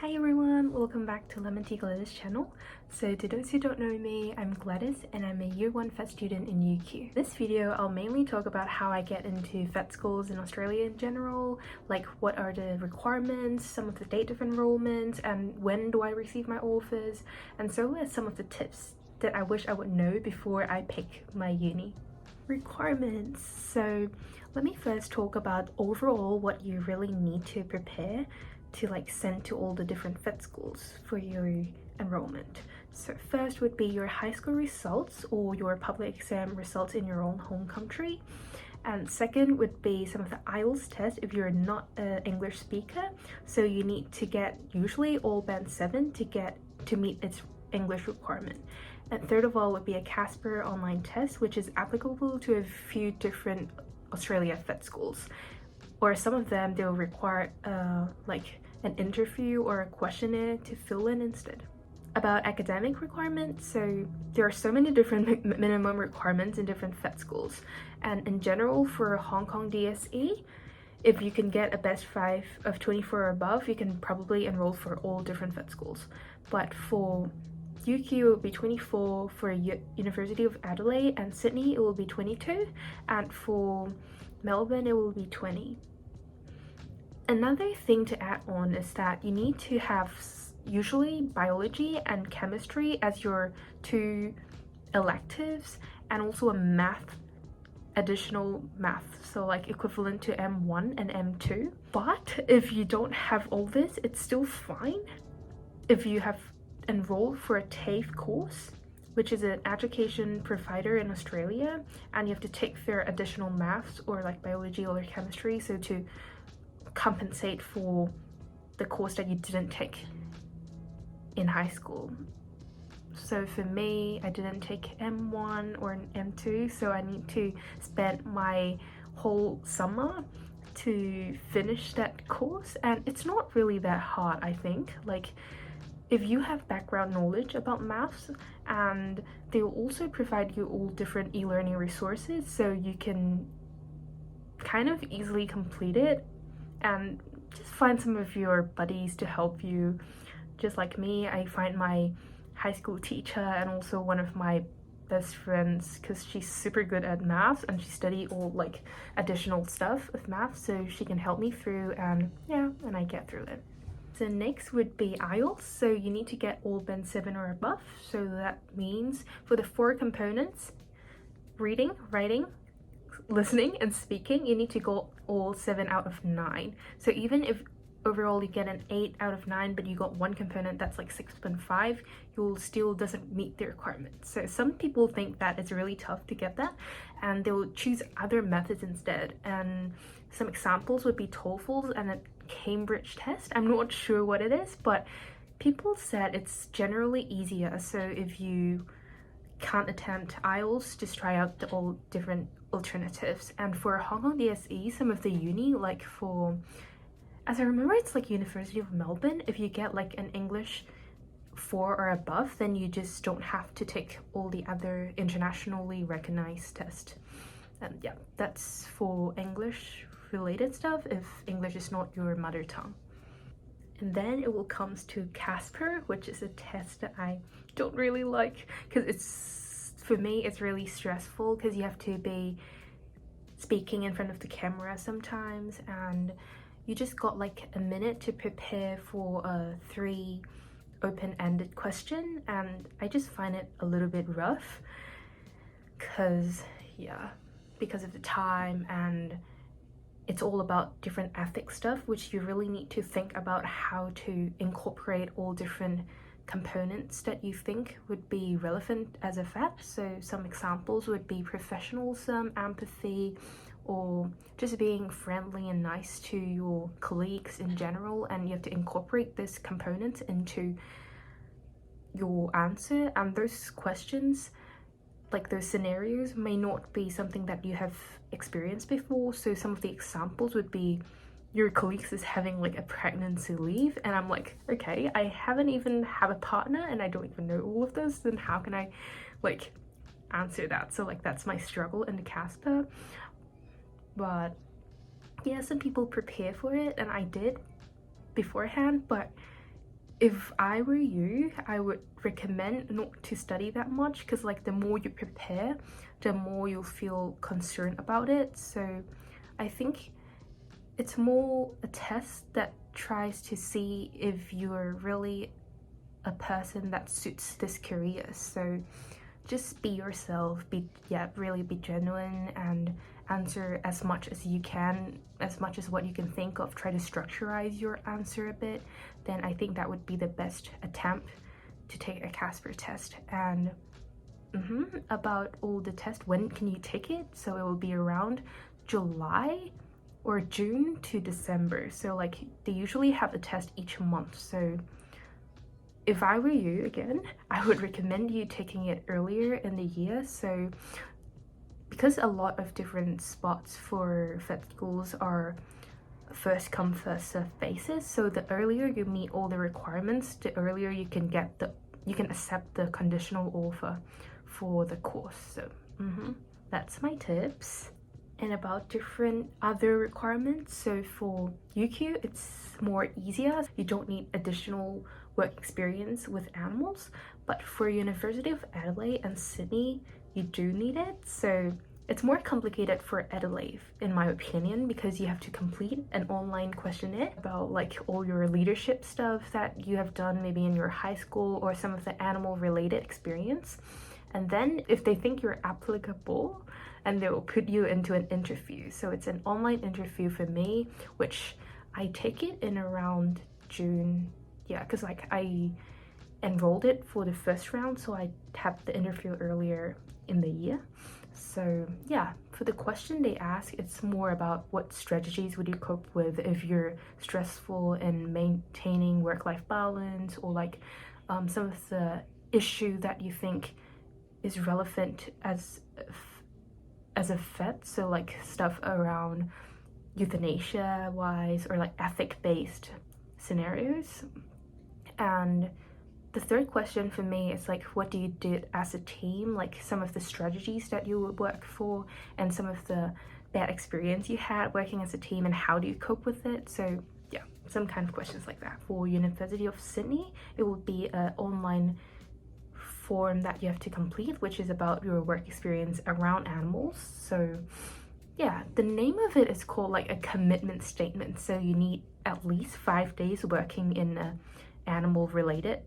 Hi everyone, welcome back to Lemon Tea Gladys channel. So to those who don't know me, I'm Gladys and I'm a year 1 Phet student in UQ. In this video, I'll mainly talk about how I get into Phet schools in Australia in general, like what are the requirements, some of the date of enrollment, and when do I receive my offers, and so as some of the tips that I wish I would know before I pick my uni. Requirements. So let me first talk about overall what you really need to prepare to send to all the different Phet schools for your enrollment. So first would be your high school results or your public exam results in your own home country. And second would be some of the IELTS tests if you're not an English speaker. So you need to get usually all band 7 to meet its English requirement. And third of all would be a Casper online test, which is applicable to a few different Australia Phet schools. Or some of them, they'll require an interview or a questionnaire to fill in instead. About academic requirements, so there are so many different minimum requirements in different Phet schools. And in general, for Hong Kong DSE, if you can get a best 5 of 24 or above, you can probably enroll for all different Phet schools. But for UQ, it will be 24, for University of Adelaide and Sydney, it will be 22, and for Melbourne, it will be 20. Another thing to add on is that you need to have usually biology and chemistry as your 2 electives, and also a additional math, so equivalent to M1 and M2. But if you don't have all this, it's still fine if you have enrolled for a TAFE course, which is an education provider in Australia, and you have to take their additional maths or biology or chemistry, so to compensate for the course that you didn't take in high school. So for me, I didn't take M1 or M2, so I need to spend my whole summer to finish that course, and it's not really that hard, I think. If you have background knowledge about maths, and they will also provide you all different e-learning resources, so you can kind of easily complete it, and just find some of your buddies to help you. Just like me, I find my high school teacher and also one of my best friends, because she's super good at maths and she studied all additional stuff of maths, so she can help me through, and yeah, and I get through it. So next would be IELTS. So you need to get all band 7 or above. So that means for the 4 components, reading, writing, listening, and speaking, you need to go all 7 out of 9. So even if overall you get an 8 out of 9, but you got one component that's 6.5, you'll still doesn't meet the requirement. So some people think that it's really tough to get that, and they'll choose other methods instead. And some examples would be TOEFL and a Cambridge test. I'm not sure what it is, but people said it's generally easier. So if you can't attempt IELTS, just try out the all different alternatives. And for Hong Kong DSE, some of the uni, for, as I remember, it's University of Melbourne, if you get an English 4 or above, then you just don't have to take all the other internationally recognized tests. And yeah, that's for English related stuff if English is not your mother tongue. And then it will comes to Casper, which is a test that I don't really like, because for me it's really stressful, because you have to be speaking in front of the camera sometimes, and you just got a minute to prepare for a 3 open-ended question, and I just find it a little bit rough because of the time, and it's all about different ethics stuff, which you really need to think about how to incorporate all different components that you think would be relevant as a Phet. So some examples would be professionalism, empathy, or just being friendly and nice to your colleagues in general, and you have to incorporate this component into your answer. And those questions, those scenarios, may not be something that you have experienced before. So some of the examples would be your colleagues is having a pregnancy leave, and I'm okay, I haven't even have a partner and I don't even know all of this, then how can I answer that? So that's my struggle in the Casper. But yeah, some people prepare for it, and I did beforehand, but if I were you, I would recommend not to study that much, because like the more you prepare, the more you'll feel concerned about it. So I think it's more a test that tries to see if you're really a person that suits this career. So just be yourself, really be genuine, and answer as much as you can, as much as what you can think of. Try to structurize your answer a bit. Then I think that would be the best attempt to take a Casper test. And about all the tests, when can you take it? So it will be around July or June to December. So like they usually have a test each month. So if I were you, again, I would recommend you taking it earlier in the year. So because a lot of different spots for vet schools are first come first serve basis, so the earlier you meet all the requirements, the earlier you can accept the conditional offer for the course. So that's my tips. And about different other requirements, so for UQ it's more easier. You don't need additional work experience with animals, but for University of Adelaide and Sydney you do need it. So it's more complicated for Adelaide in my opinion, because you have to complete an online questionnaire about like all your leadership stuff that you have done maybe in your high school, or some of the animal related experience. And then if they think you're applicable, and they will put you into an interview. So it's an online interview for me, which I take it in around June. Yeah, because like I enrolled it for the first round, so I had the interview earlier in the year. So yeah, for the question they ask, it's more about what strategies would you cope with if you're stressful in maintaining work-life balance, or like some of the issue that you think is relevant as a vet. So like stuff around euthanasia wise, or like ethic based scenarios. And the third question for me is like, what do you do as a team, like some of the strategies that you would work for, and some of the bad experience you had working as a team, and how do you cope with it. So yeah, some kind of questions like that. For University of Sydney, it would be an online form that you have to complete, which is about your work experience around animals. So yeah, the name of it is called like a commitment statement. So you need at least 5 days working in a animal related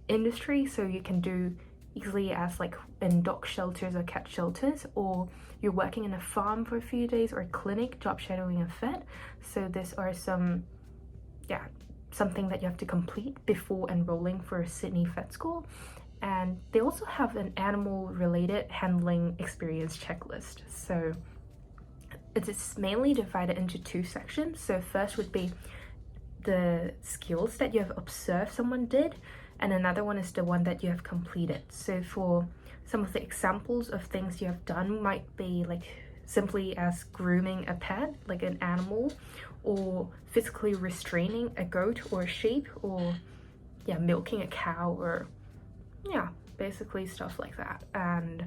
industry. So you can do easily as like in dog shelters or cat shelters, or you're working in a farm for a few days, or a clinic, job shadowing a vet. So these are something that you have to complete before enrolling for Sydney Vet School. And they also have an animal related handling experience checklist. So it is mainly divided into 2 sections. So first would be the skills that you have observed someone did, and another one is the one that you have completed. So for some of the examples of things you have done might be like simply as grooming a pet, like an animal, or physically restraining a goat or a sheep, or milking a cow, or basically stuff like that. And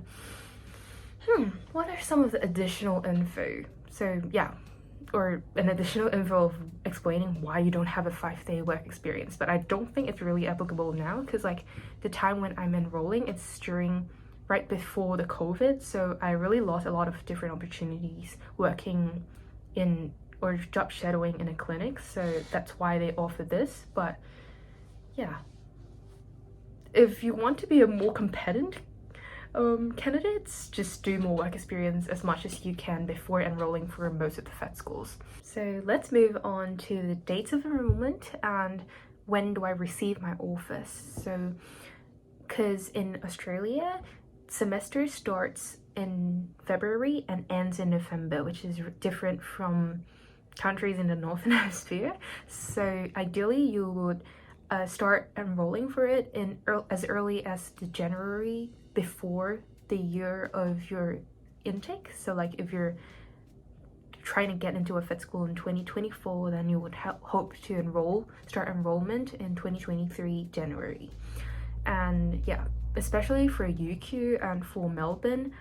what are some of the additional info? So or an additional info of explaining why you don't have a 5-day work experience. But I don't think it's really applicable now, because like the time when I'm enrolling, it's right before the COVID, so I really lost a lot of different opportunities working in or job shadowing in a clinic. So that's why they offer this. But yeah, if you want to be a more competent candidates, just do more work experience as much as you can before enrolling for most of the vet schools. So let's move on to the dates of enrollment and when do I receive my offers. So because in Australia, semester starts in February and ends in November, which is different from countries in the Northern Hemisphere. So ideally you would start enrolling for it in as early as the January before the year of your intake. So like if you're trying to get into a vet school in 2024, then you would hope to start enrollment in 2023 January. And yeah, especially for UQ and for Melbourne,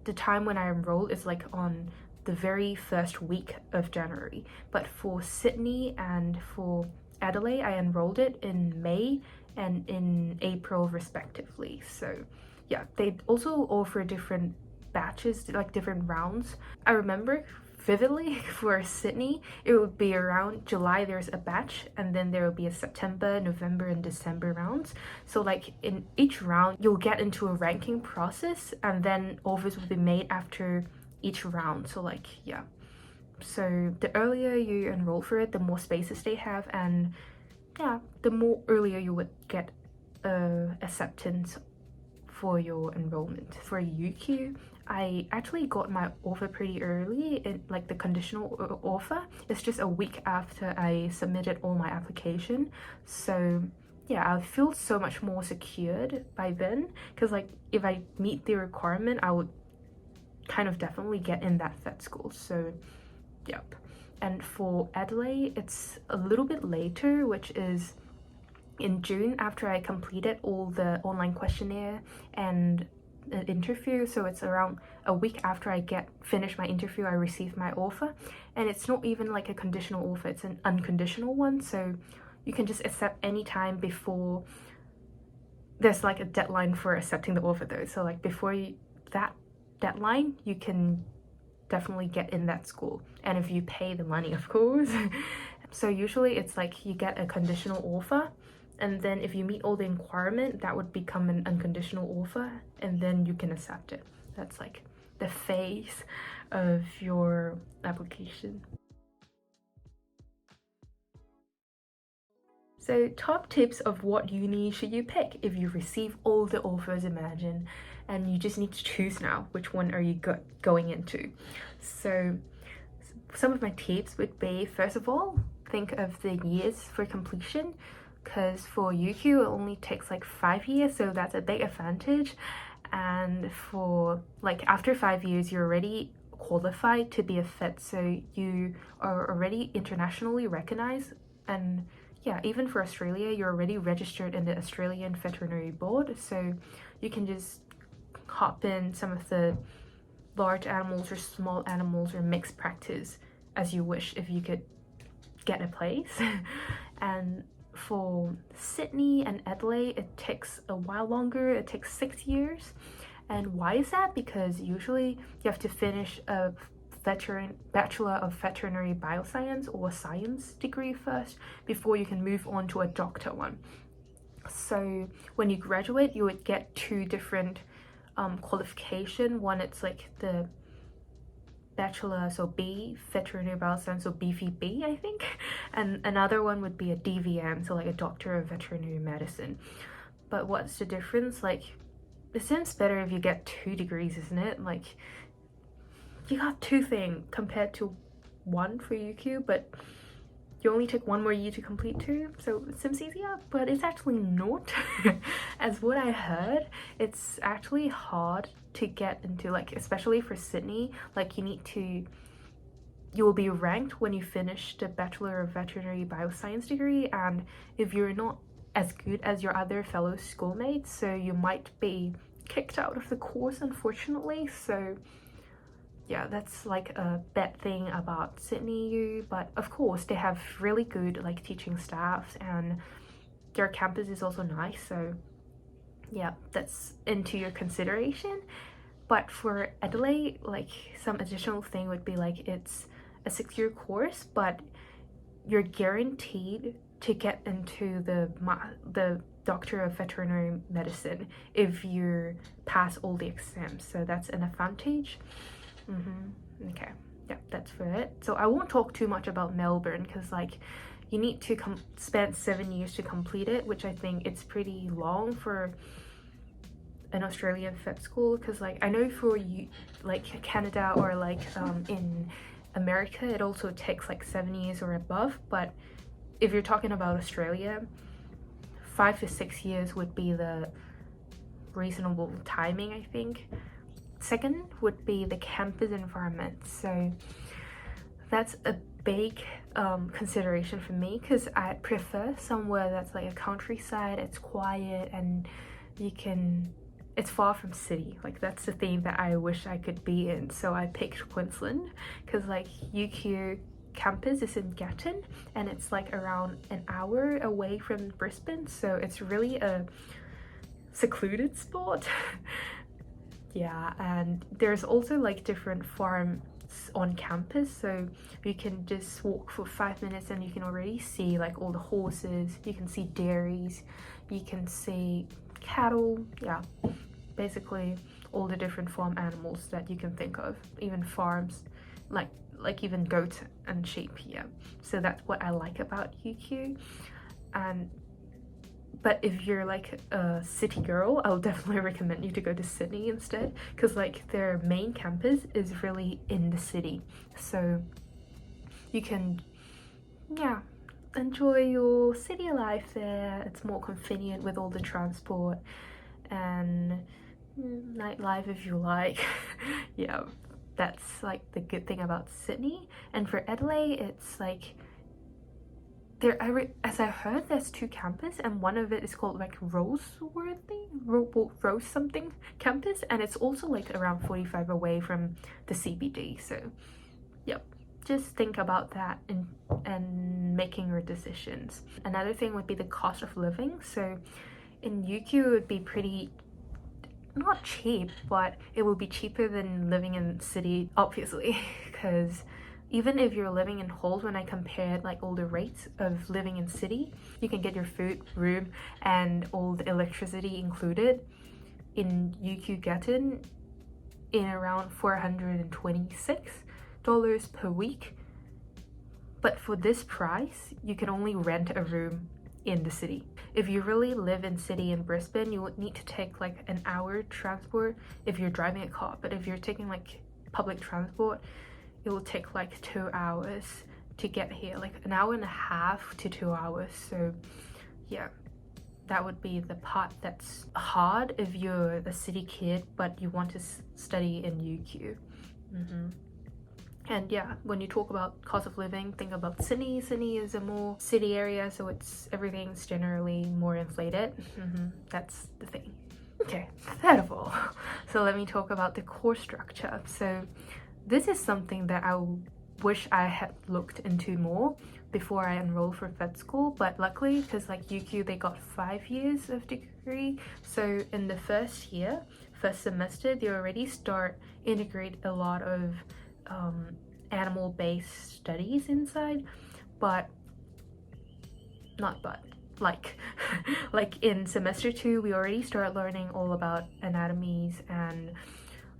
the time when I enrolled is like on the very first week of January. But for Sydney and for Adelaide, I enrolled it in May and in April respectively. So yeah, they also offer different batches, like different rounds. I remember vividly for Sydney, it would be around July there's a batch, and then there will be a September, November and December rounds. So like in each round you'll get into a ranking process, and then offers will be made after each round. So like yeah, so the earlier you enroll for it, the more spaces they have, and yeah, the more earlier you would get acceptance for your enrollment. For UQ, I actually got my offer pretty early, in like the conditional offer. It's just a week after I submitted all my application. So yeah, I feel so much more secured by then, because like if I meet the requirement, I would kind of definitely get in that vet school. So yep. And for Adelaide, it's a little bit later, which is in June after I completed all the online questionnaire and an interview. So it's around a week after I finish my interview, I received my offer. And it's not even like a conditional offer, it's an unconditional one. So you can just accept any time before there's like a deadline for accepting the offer though. So like before that deadline, you can definitely get in that school, and if you pay the money, of course. So usually it's like you get a conditional offer, and then if you meet all the requirement, that would become an unconditional offer, and then you can accept it. That's like the phase of your application. So top tips of what uni should you pick if you receive all the offers, imagine, and you just need to choose now which one are you going into. So some of my tips would be, first of all, think of the years for completion, because for UQ it only takes like 5 years, so that's a big advantage. And for like after 5 years you're already qualified to be a vet, so you are already internationally recognized. And yeah, even for Australia, you're already registered in the Australian Veterinary Board, so you can just hop in some of the large animals or small animals or mixed practice as you wish if you could get a place. And for Sydney and Adelaide, it takes a while longer. It takes 6 years. And why is that? Because usually you have to finish a Bachelor of Veterinary Bioscience or Science degree first before you can move on to a doctor one. So when you graduate, you would get 2 different qualification. One, it's like the Bachelor, so B, Veterinary Bioscience, so BVB, I think. And another one would be a DVM, so like a Doctor of Veterinary Medicine. But what's the difference? Like, it seems better if you get 2 degrees, isn't it? Like, you got 2 things compared to 1 for UQ, but you only take 1 more year to complete 2, so it seems easier, but it's actually not. As what I heard, it's actually hard to get into, like, especially for Sydney, like you will be ranked when you finish the Bachelor of Veterinary Bioscience degree, and if you're not as good as your other fellow schoolmates, so you might be kicked out of the course, unfortunately. So yeah, that's like a bad thing about Sydney U, but of course they have really good like teaching staffs, and their campus is also nice, so yeah, that's into your consideration. But for Adelaide, like some additional thing would be like it's a 6-year course, but you're guaranteed to get into the Doctor of Veterinary Medicine if you pass all the exams, so that's an advantage. Okay, yeah, that's for it. So I won't talk too much about Melbourne, because like you need to spend 7 years to complete it, which I think it's pretty long for an Australian vet school. Because like I know for you, like Canada or like in America, it also takes like 7 years or above, but if you're talking about Australia, 5 to 6 years would be the reasonable timing, I think. Second would be the campus environment. So that's a big consideration for me, because I prefer somewhere that's like a countryside, it's quiet, and it's far from city. Like that's the thing that I wish I could be in. So I picked Queensland, because like UQ campus is in Gatton, and it's like around an hour away from Brisbane, so it's really a secluded spot. Yeah, and there's also like different farms on campus, so you can just walk for 5 minutes and you can already see like all the horses, you can see dairies, you can see cattle, yeah, basically all the different farm animals that you can think of, even farms, like even goats and sheep. Yeah, so that's what I like about UQ. And but if you're like a city girl, I'll definitely recommend you to go to Sydney instead, because like their main campus is really in the city, so you can, yeah, enjoy your city life there. It's more convenient with all the transport and nightlife if you like. Yeah, that's like the good thing about Sydney. And for Adelaide, it's like as I heard, there's 2 campuses, and one of it is called like Rose something campus, and it's also like around 45 away from the CBD. So yep, just think about that and making your decisions. Another thing would be the cost of living. So in UQ it would be pretty, not cheap, but it will be cheaper than living in city, obviously, because even if you're living in halls, when I compared like all the rates of living in city, you can get your food, room, and all the electricity included in UQ Gatton in around $426 per week. But for this price, you can only rent a room in the city. If you really live in city in Brisbane, you would need to take like an hour transport if you're driving a car, but if you're taking like public transport, it will take like 2 hours to get here, like an hour and a half to 2 hours. So yeah, that would be the part that's hard if you're a city kid but you want to study in UQ. And yeah, when you talk about cost of living, think about Sydney. Sydney is a more city area, so everything's generally more inflated. That's the thing. Okay, third of all, so let me talk about the course structure. So this is something that I wish I had looked into more before I enrolled for vet school, but luckily, because like UQ, they got 5 years of degree, so in the first semester, they already integrate a lot of animal-based studies inside, like in semester 2, we already start learning all about anatomies, and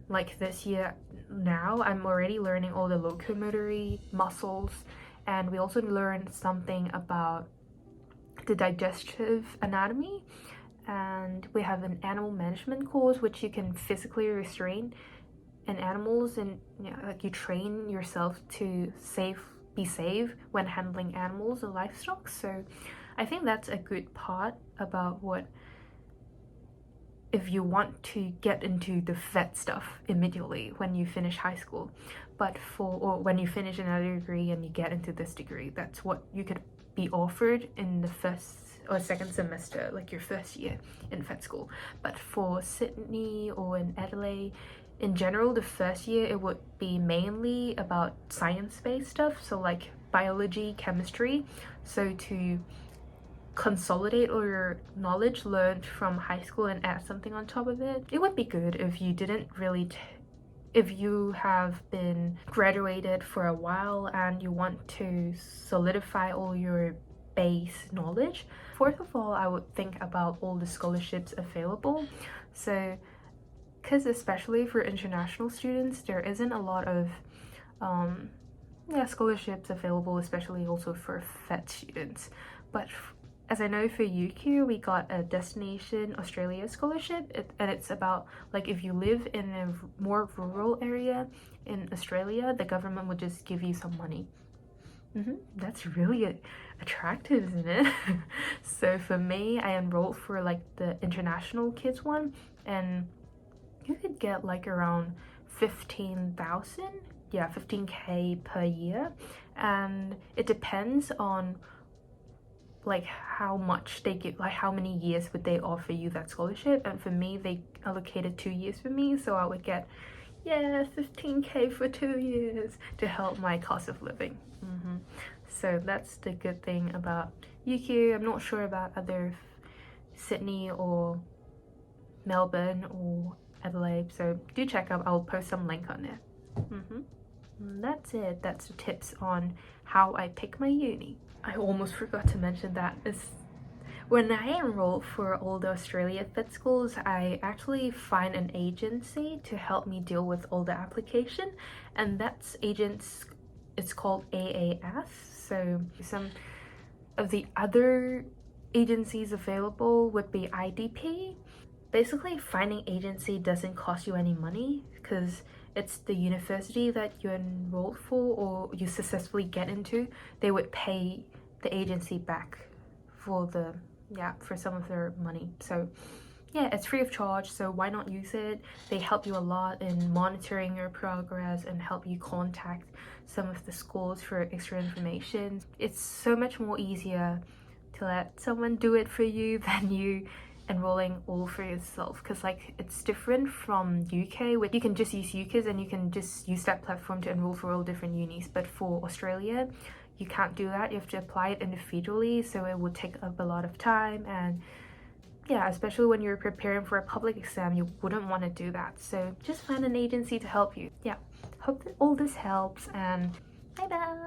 like this year now, I'm already learning all the locomotory muscles, and we also learned something about the digestive anatomy, and we have an animal management course which you can physically restrain in animals, and like you train yourself to be safe when handling animals and livestock. So I think that's a good part about if you want to get into the vet stuff immediately when you finish high school, or when you finish another degree and you get into this degree, that's what you could be offered in the first or second semester, like your first year in vet school. But for Sydney or in Adelaide, in general, the first year it would be mainly about science-based stuff, so like biology, chemistry. So to consolidate all your knowledge learned from high school and add something on top of it, it would be good if you didn't really if you have been graduated for a while and you want to solidify all your base knowledge. First of all, I would think about all the scholarships available. So because especially for international students, there isn't a lot of scholarships available, especially also for vet students. But as I know, for UQ, we got a Destination Australia scholarship, and it's about like if you live in a more rural area in Australia, the government would just give you some money. That's really attractive, isn't it? So for me, I enrolled for like the international kids one, and you could get like around 15,000, 15k per year, and it depends on like how much they give, like how many years would they offer you that scholarship. And for me, they allocated 2 years for me, so I would get 15k for 2 years to help my cost of living. So that's the good thing about UQ. I'm not sure about other Sydney or Melbourne or Adelaide, so do check up. I'll post some link on there. That's it. That's the tips on how I pick my uni. I almost forgot to mention that when I enroll for all the Australia Fit schools, I actually find an agency to help me deal with all the application, and that's it's called AAF. So some of the other agencies available would be IDP. Basically, finding agency doesn't cost you any money because it's the university that you enrolled for or you successfully get into. They would pay the agency back for some of their money. So yeah, it's free of charge, so why not use it? They help you a lot in monitoring your progress and help you contact some of the schools for extra information. It's so much more easier to let someone do it for you than you enrolling all for yourself, because like it's different from UK where you can just use UCAS and you can just use that platform to enroll for all different unis, but for Australia you can't do that. You have to apply it individually, so it would take up a lot of time, and yeah, especially when you're preparing for a public exam, you wouldn't want to do that. So just find an agency to help you. Yeah, hope that all this helps, and bye bye.